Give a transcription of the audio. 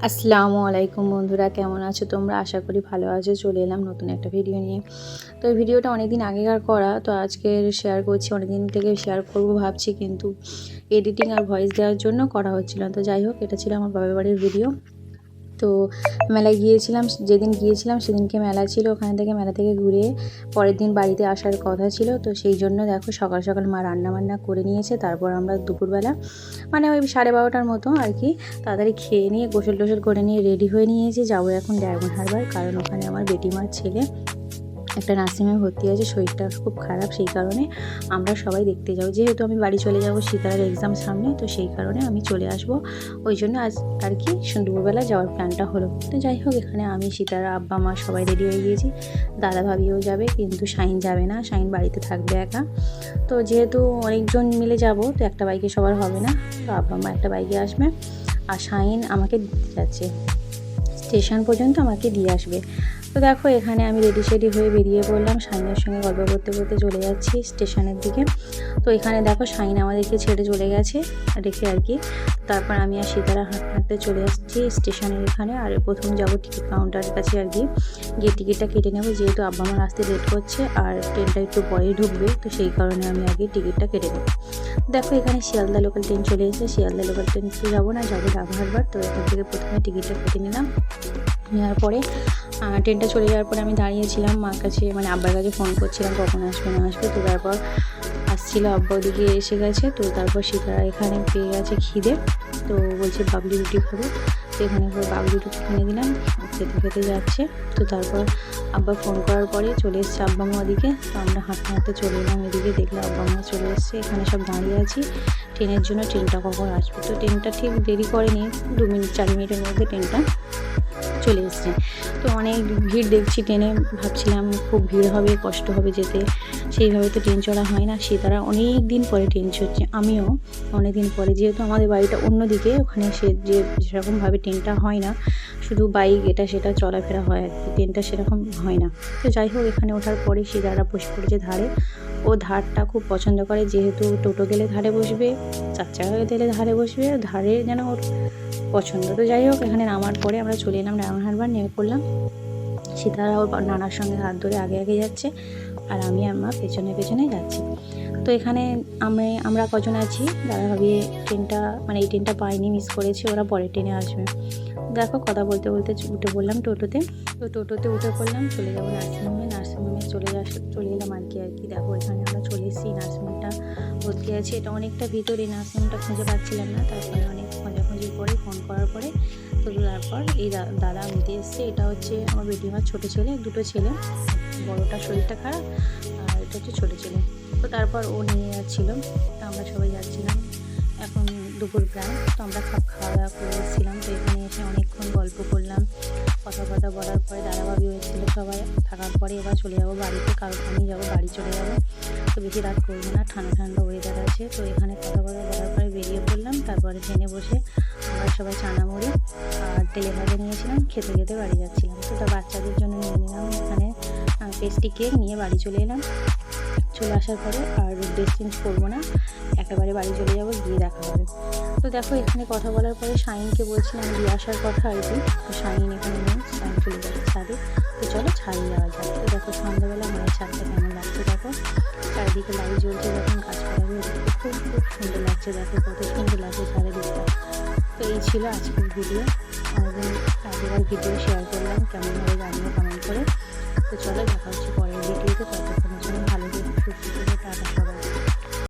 আসসালামু আলাইকুম বন্ধুরা, কেমন আছো তোমরা? আশা করি ভালো আছো। চলে এলাম নতুন একটা ভিডিও নিয়ে। তো এই ভিডিওটা অনেক দিন আগেকার করা, তো আজকে শেয়ার করছি। অনেক দিন থেকে শেয়ার করব ভাবছি, কিন্তু এডিটিং আর ভয়েস দেওয়ার জন্য করা হচ্ছিল না। তো যাই হোক, এটা ছিল আমার বাবার বাড়ির ভিডিও। তো মেলায় গিয়েছিলাম, যেদিন গিয়েছিলাম সেদিনকে মেলা ছিল। ওখানে থেকে মেলা থেকে ঘুরে পরের দিন বাড়িতে আসার কথা ছিল। তো সেই জন্য দেখো সকাল সকাল মা রান্না করে নিয়েছে। তারপর আমরা দুপুরবেলা মানে ওই 12:30টার মতো আর কি তাড়াতাড়ি খেয়ে নিয়ে গোসল টোসল করে নিয়ে রেডি হয়ে নিয়েছি। যাবো এখন ডায়মন্ড হারবার, কারণ ওখানে আমার বেটিমার ছেলে একটা নার্সিংহোমে ভর্তি আছে, শরীরটা খুব খারাপ। সেই কারণে আমরা সবাই দেখতে যাবো। যেহেতু আমি বাড়ি চলে যাব, সীতারার এক্সাম সামনে, তো সেই কারণে আমি চলে আসব। ওই জন্য আজ আর কি দুপুরবেলা যাওয়ার প্ল্যানটা হলো। তো যাই হোক, এখানে আমি, সীতারা, আব্বা মা সবাই রেডি হয়ে গিয়েছি। দাদা ভাবিও যাবে, কিন্তু শাহিন যাবে না, শাহিন বাড়িতে থাকবে একা। তো যেহেতু অনেকজন মিলে যাব, তো একটা বাইকে সবার হবে না, তো আব্বা মা একটা বাইকে আসবে, আর শাহিন আমাকে দিতে যাচ্ছে, স্টেশন পর্যন্ত আমাকে দিয়ে আসবে। তো দেখো, এখানে আমি রেডি হয়ে বেরিয়ে পড়লাম। শাহিনের সঙ্গে গল্প করতে করতে চলে যাচ্ছি স্টেশনের দিকে। তো এখানে দেখো শাহিন আমাদেরকে ছেড়ে চলে গেছে রেখে আর কি। তারপর আমি আর সীতারা হাঁটতে চলে আসছি স্টেশনের এখানে। আর প্রথম যাবো টিকিট কাউন্টারের কাছে আর কি, গিয়ে টিকিটটা কেটে নেবো, যেহেতু আব্বা আমার আসতে লেট করছে আর ট্রেনটা একটু পরেই ঢুকবে। তো সেই কারণে আমি আগে টিকিটটা কেটে নেবো। দেখো, এখানে শিয়ালদা লোকাল ট্রেন চলে এসেছে। শিয়ালদা লোকাল ট্রেনতে যাবো না, যাবো ডায়মন্ড হারবার। তো এখান থেকে প্রথমে টিকিটটা কেটে নিলাম। নেওয়ার পরে ট্রেনটা চলে যাওয়ার পরে আমি দাঁড়িয়েছিলাম মার কাছে, মানে আব্বার কাছে ফোন করছিলাম কখন আসবে না আসবে। তো তারপর আসছিল, আব্বা ওদিকে এসে গেছে। তো তারপর সীতারা এখানে পেয়ে গেছে খিদে, তো বলছে বাবলি রুটি খাবো। তো এখানে বাবলি রুটি কিনে দিলাম, খেতে খেতে যাচ্ছে। তো তারপর আব্বা ফোন করার পরে চলে এসছে আব্বা মা ওদিকে। তো আমরা হাঁটতে চলে এলাম এদিকে, দেখলে আব্বা মা চলে এসছে। এখানে সব দাঁড়িয়ে আছি ট্রেনের জন্য, ট্রেনটা কখন আসবে। তো ট্রেনটা ঠিক দেরি করেনি, 2-4 মিনিটের মধ্যে ট্রেনটা চলে এসছে। তো অনেক ভিড় দেখছি ট্রেনে, ভাবছিলাম খুব ভিড় হবে, কষ্ট হবে যেতে। সেইভাবে তো ট্রেন চড়া হয় না। তারা অনেক দিন পরে ট্রেন চড়ছে, আমিও অনেক দিন পরে। যেহেতু আমাদের বাড়িটা অন্যদিকে, ওখানে যেরকমভাবে ট্রেনটা হয় না, শুধু বাইক এটা সেটা চলাফেরা হয় আর কি, ট্রেনটা সেরকম হয় না। তো যাই হোক, এখানে ওঠার পরে সীতারা বসে পড়েছে ধারে। ও ধারটা খুব পছন্দ করে, যেহেতু টোটো গেলে ধারে বসবে, 4 চাকা গেলে ধারে বসবে, ধারে যেন ওর পছন্দ। তো যাই হোক, এখানে নামার পরে আমরা চলে এলাম ডায়মন্ড হারবার, নেমে পড়লাম। সীতারা ওর নানার সঙ্গে হাত ধরে আগে আগে যাচ্ছে, আর আমি আমার পেছনে যাচ্ছি। তো এখানে আমরা কজন আছি, দাদা ভাবি ট্রেনটা, মানে এই ট্রেনটা পাইনি, মিস করেছি, ওরা পরের ট্রেনে আসবে। দেখো, কথা বলতে বলতে উঠে পড়লাম টোটোতে। তো টোটোতে উঠে পড়লাম, চলে যাবো নার্সিংহোমে চলে এলাম আর কি। দেখো, এখানে আমরা চলে এসেছি, নার্সিংহোমটা ভর্তি আছি। এটা অনেকটা ভিতরে, নার্সিংহোমটা খুঁজে পাচ্ছিলাম না। তারপরে অনেক খোঁজাখুঁজি করে ফোন করার পরে, তো তারপর এই দাদা নিতে এসছে। এটা হচ্ছে আমার বেটিমার ছোটো ছেলে, দুটো ছেলে, বড়োটা শরীরটা খারাপ আর এটা হচ্ছে ছোটো ছেলে। তো তারপর ও নিয়ে যাচ্ছিলো, তো আমরা সবাই যাচ্ছিলাম। এখন দুপুর প্রায়, তো আমরা খাওয়া দাওয়া করে এসেছিলাম। তো এখানে এসে অনেকক্ষণ গল্প করলাম, কথা বলার পরে দাদা ভাবি হয়েছিল সবাই থাকার পরে এবার চলে যাবো বাড়িতে, কারণ আমি যাবো বাড়ি চলে যাবো। তো বেশি রাত করবো না, ঠান্ডা ওয়েদার আছে। তো এখানে কথা বলার পরে বেরিয়ে পড়লাম। তারপরে ট্রেনে বসে আমরা সবাই চানামুড়ি আর তেলে ভাজা নিয়েছিলাম, খেতে খেতে বাড়ি যাচ্ছিলাম। তো তার বাচ্চাদের জন্য নিয়ে নিলাম এখানে পেস্ট্রি কেক, নিয়ে বাড়ি চলে এলাম। চলে আসার পরে আর ড্রেস চেঞ্জ করবো না, একেবারে বাড়ি চলে যাবো, গিয়ে দেখা হবে। তো দেখো, এখানে কথা বলার পরে শাহিনকে বলছিলাম দিয়ে আসার কথা আর কি। তো শাহিন এখানে নেই, শাহিন চলে যাচ্ছে ছাদে। তো চলো ছাদে যাওয়া যাক। তো দেখো, সন্ধ্যাবেলা মায়ের ছাদটা কেমন লাগছে দেখো, চারিদিকে লাইট জ্বলছে, যখন গাছপালা খুব সুন্দর লাগছে। দেখো কত সুন্দর লাগছে চারিদিকটা। তো এই ছিল আজকের ভিডিও। আগের ভিডিও শেয়ার করলাম, কেমন ভাবে জানিয়ে কমেন্ট করে। তো চলো, দেখা হচ্ছে পরের ভিডিওতে।